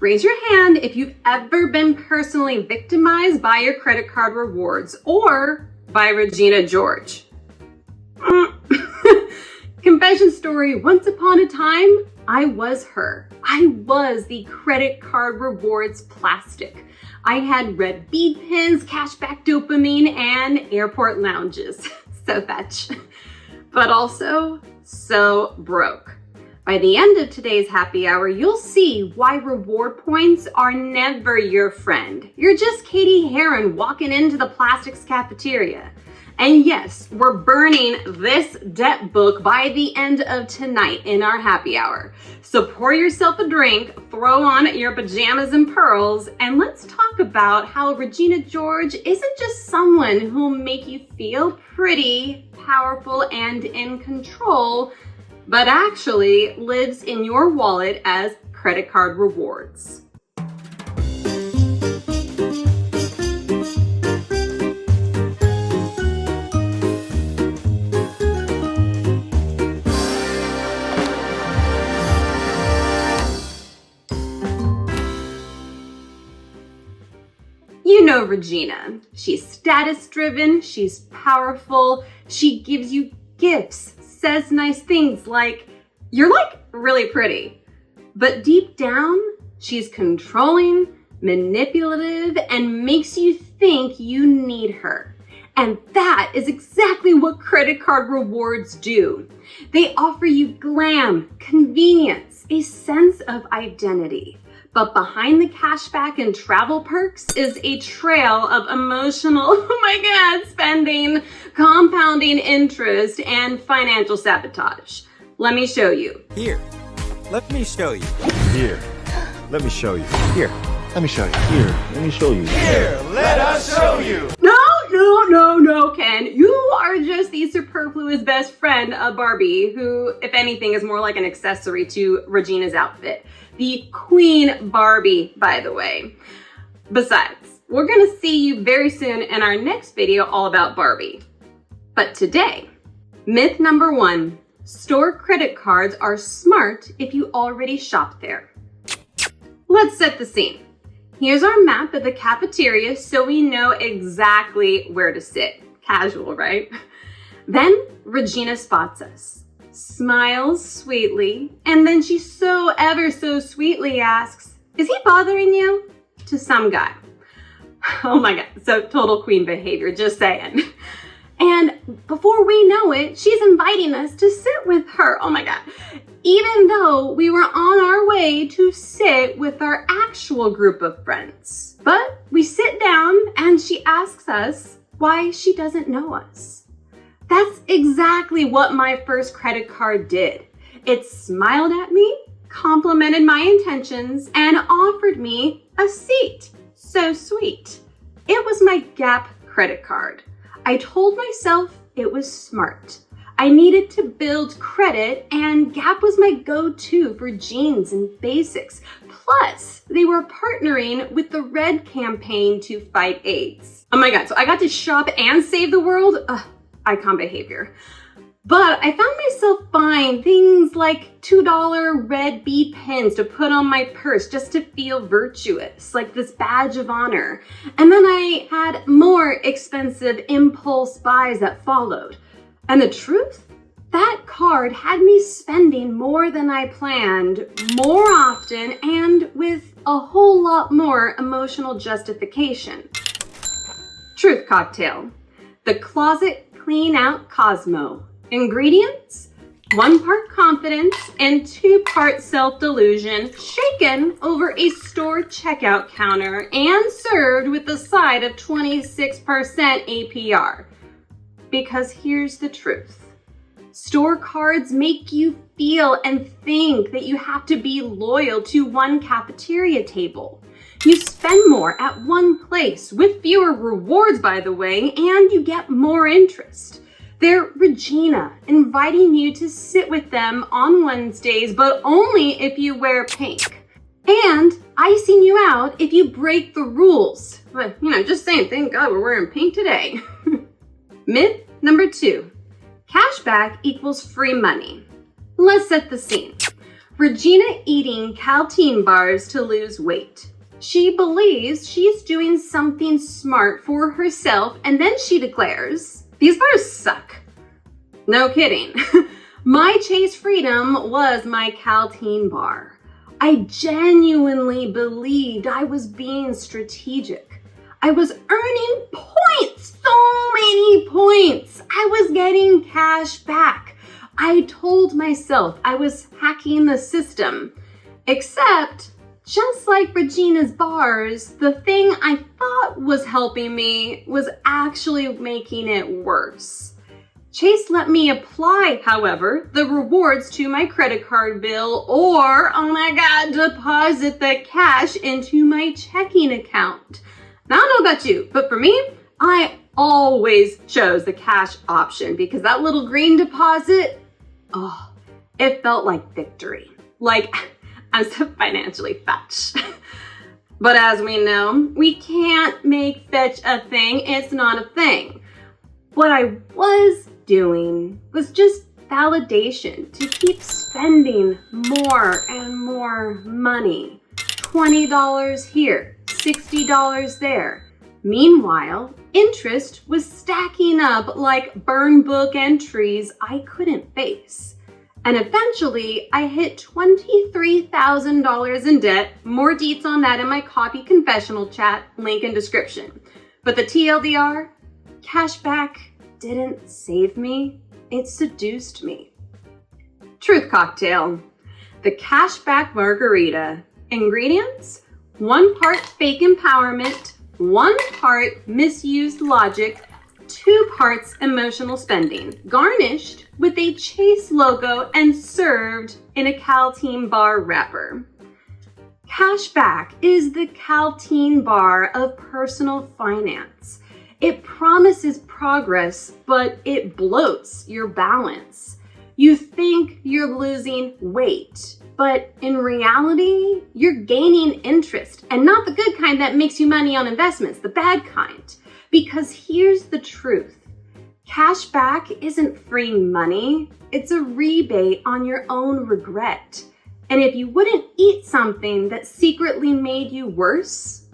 Raise your hand if you've ever been personally victimized by your credit card rewards or by Regina George. Confession story, once upon a time, I was her. I was the credit card rewards plastic. I had red bead pins, cashback dopamine, and airport lounges. So fetch. But also, so broke. By the end of today's happy hour, you'll see why reward points are never your friend. You're just Cady Heron walking into the plastics cafeteria. And yes, we're burning this debt book by the end of tonight in our happy hour. So pour yourself a drink, throw on your pajamas and pearls, and let's talk about how Regina George isn't just someone who'll make you feel pretty, powerful, and in control, but actually lives in your wallet as credit card rewards. You know Regina. She's status driven, she's powerful, she gives you gifts, says nice things like, "You're like really pretty." But deep down, she's controlling, manipulative, and makes you think you need her. And that is exactly what credit card rewards do. They offer you glam, convenience, a sense of identity. But behind the cashback and travel perks is a trail of emotional, oh my God, spending, compounding interest, and financial sabotage. Let me show you. Here, let me show you. Here, let me show you. Here, let me show you. Here, let me show you. Here, let us show you. No, Ken. You are just the superfluous best friend of Barbie, who, if anything, is more like an accessory to Regina's outfit. The Queen Barbie, by the way. Besides, we're gonna see you very soon in our next video all about Barbie. But today, myth number 1, store credit cards are smart if you already shop there. Let's set the scene. Here's our map of the cafeteria so we know exactly where to sit. Casual, right? Then Regina spots us, smiles sweetly, and then she ever so sweetly asks, "Is he bothering you?" to some guy. Oh my God, so total queen behavior, just saying. And before we know it, she's inviting us to sit with her. Oh my God. Even though we were on our way to sit with our actual group of friends. But we sit down and she asks us why she doesn't know us. That's exactly what my first credit card did. It smiled at me, complimented my intentions, and offered me a seat. So sweet. It was my Gap credit card. I told myself it was smart. I needed to build credit, and Gap was my go-to for jeans and basics. Plus, they were partnering with the Red campaign to fight AIDS. Oh my God, so I got to shop and save the world? Ugh, icon behavior. But I found myself buying things like $2 red bead pins to put on my purse just to feel virtuous, like this badge of honor. And then I had more expensive impulse buys that followed. And the truth? That card had me spending more than I planned, more often, and with a whole lot more emotional justification. Truth cocktail. The Closet Clean Out Cosmo. Ingredients? 1 part confidence and 2 part self-delusion, shaken over a store checkout counter and served with a side of 26% APR. Because here's the truth. Store cards make you feel and think that you have to be loyal to one cafeteria table. You spend more at one place with fewer rewards, by the way, and you get more interest. They're Regina, inviting you to sit with them on Wednesdays, but only if you wear pink. And icing you out if you break the rules. But, just saying, thank God we're wearing pink today. Myth number 2, cashback equals free money. Let's set the scene. Regina eating caltine bars to lose weight. She believes she's doing something smart for herself, and then she declares, "These bars suck." No kidding. My chase freedom was my caltine bar. I genuinely believed I was being strategic. I was earning points, so many points. I was getting cash back. I told myself I was hacking the system. Except, just like Regina's bars, the thing I thought was helping me was actually making it worse. Chase let me apply, however, the rewards to my credit card bill or, oh my God, deposit the cash into my checking account. Now, I don't know about you, but for me, I always chose the cash option because that little green deposit, oh, it felt like victory. Like I'm so financially fetch. But as we know, we can't make fetch a thing. It's not a thing. What I was doing was just validation to keep spending more and more money. $20 here, $60 there. Meanwhile, interest was stacking up like burn book entries I couldn't face. And eventually, I hit $23,000 in debt. More deets on that in my coffee confessional chat, link in description. But the TLDR, cashback didn't save me, it seduced me. Truth cocktail. The cashback margarita. Ingredients: 1 part fake empowerment, 1 part misused logic, 2 parts emotional spending, garnished with a Chase logo and served in a caltine bar wrapper. Cashback is the caltine bar of personal finance. It promises progress, but it bloats your balance. You think you're losing weight, but in reality, you're gaining interest, and not the good kind that makes you money on investments, the bad kind. Because here's the truth. Cashback isn't free money. It's a rebate on your own regret. And if you wouldn't eat something that secretly made you worse,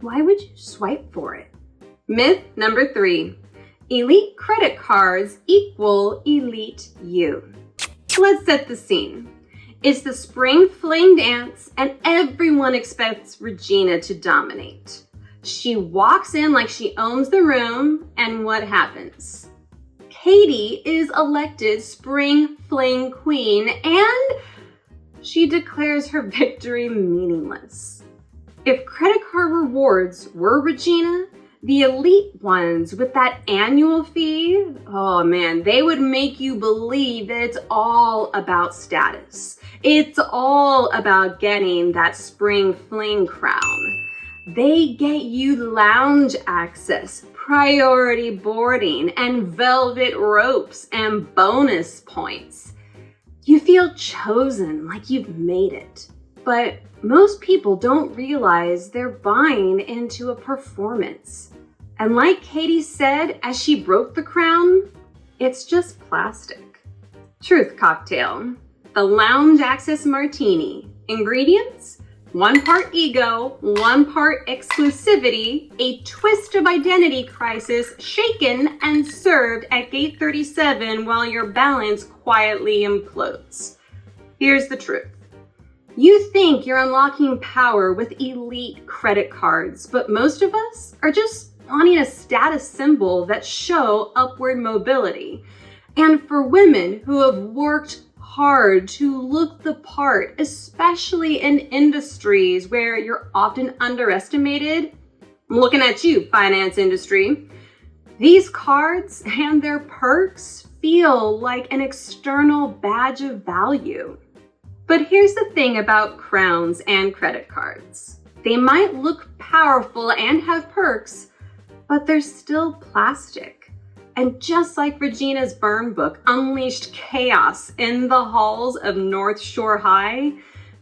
why would you swipe for it? Myth number 3. Elite credit cards equal elite you. Let's set the scene. It's the spring fling dance and everyone expects Regina to dominate. She walks in like she owns the room, and what happens? Cady is elected spring fling queen, and she declares her victory meaningless. If credit card rewards were Regina, the elite ones with that annual fee, oh man, they would make you believe that it's all about status. It's all about getting that spring fling crown. They get you lounge access, priority boarding, and velvet ropes and bonus points. You feel chosen, like you've made it. But most people don't realize they're buying into a performance. And like Cady said as she broke the crown, it's just plastic. Truth cocktail. The lounge access martini. Ingredients: 1 part ego, 1 part exclusivity, a twist of identity crisis shaken and served at gate 37 while your balance quietly implodes. Here's the truth. You think you're unlocking power with elite credit cards, but most of us are just wanting a status symbol that show upward mobility. And for women who have worked hard to look the part, especially in industries where you're often underestimated, I'm looking at you, finance industry, these cards and their perks feel like an external badge of value. But here's the thing about crowns and credit cards. They might look powerful and have perks, but they're still plastic. And just like Regina's burn book unleashed chaos in the halls of North Shore High,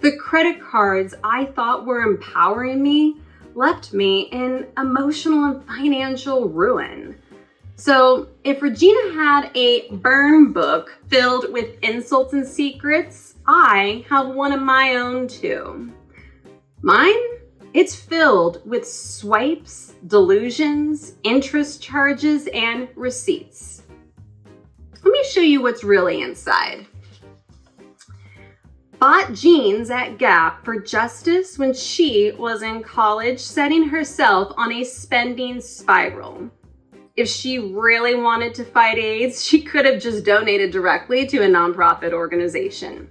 the credit cards I thought were empowering me left me in emotional and financial ruin. So if Regina had a burn book filled with insults and secrets, I have one of my own too. Mine? It's filled with swipes, delusions, interest charges, and receipts. Let me show you what's really inside. Bought jeans at Gap for Justice when she was in college, setting herself on a spending spiral. If she really wanted to fight AIDS, she could have just donated directly to a nonprofit organization.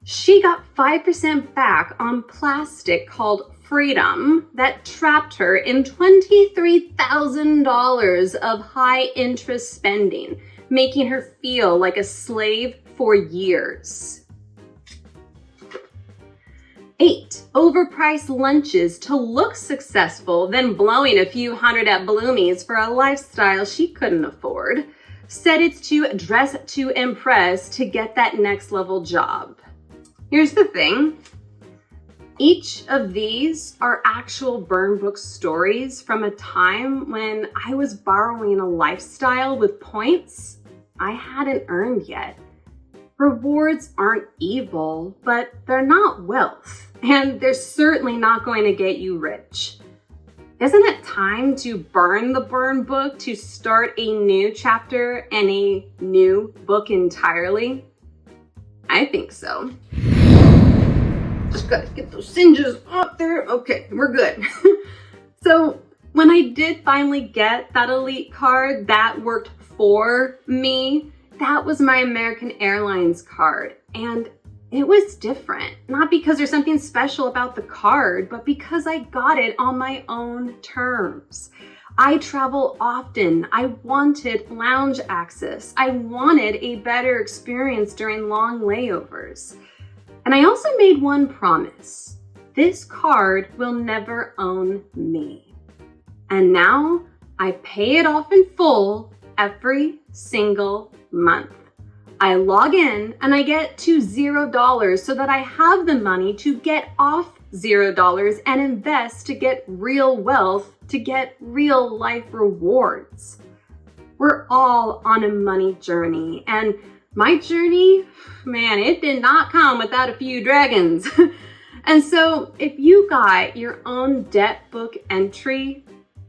She got 5% back on plastic called Freedom that trapped her in $23,000 of high interest spending, making her feel like a slave for years. 8 overpriced lunches to look successful, then blowing a few hundred at Bloomies for a lifestyle she couldn't afford. Said it's to dress to impress to get that next level job. Here's the thing. Each of these are actual burn book stories from a time when I was borrowing a lifestyle with points I hadn't earned yet. Rewards aren't evil, but they're not wealth, and they're certainly not going to get you rich. Isn't it time to burn the burn book to start a new chapter and a new book entirely? I think so. Just gotta get those singes up there. Okay, we're good. So when I did finally get that elite card that worked for me, that was my American Airlines card. And it was different, not because there's something special about the card, but because I got it on my own terms. I travel often. I wanted lounge access. I wanted a better experience during long layovers. And I also made one promise. This card will never own me. And now I pay it off in full every single month. I log in and I get to $0 so that I have the money to get off $0 and invest to get real wealth, to get real life rewards. We're all on a money journey, and my journey, man, it did not come without a few dragons. And so if you got your own debt book entry,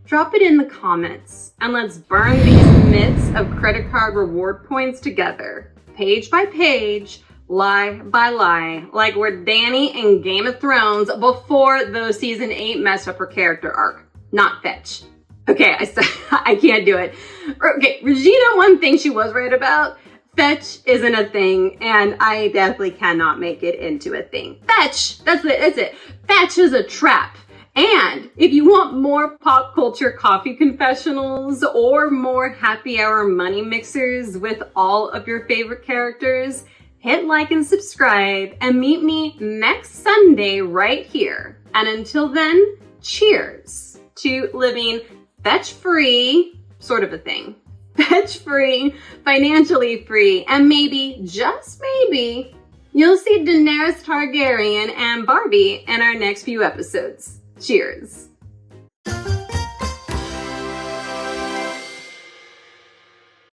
drop it in the comments and let's burn these myths of credit card reward points together, page by page, lie by lie, like we're Dany in Game of Thrones before the season 8 messed up her character arc, not Fetch. Okay, I can't do it. Okay, Regina, one thing she was right about, Fetch isn't a thing, and I definitely cannot make it into a thing. Fetch, that's it. Fetch is a trap. And if you want more pop culture coffee confessionals or more happy hour money mixers with all of your favorite characters, hit like and subscribe and meet me next Sunday right here. And until then, cheers to living fetch-free, sort of a thing. Fetch-free, financially free, and maybe, just maybe, you'll see Daenerys Targaryen and Barbie in our next few episodes. Cheers.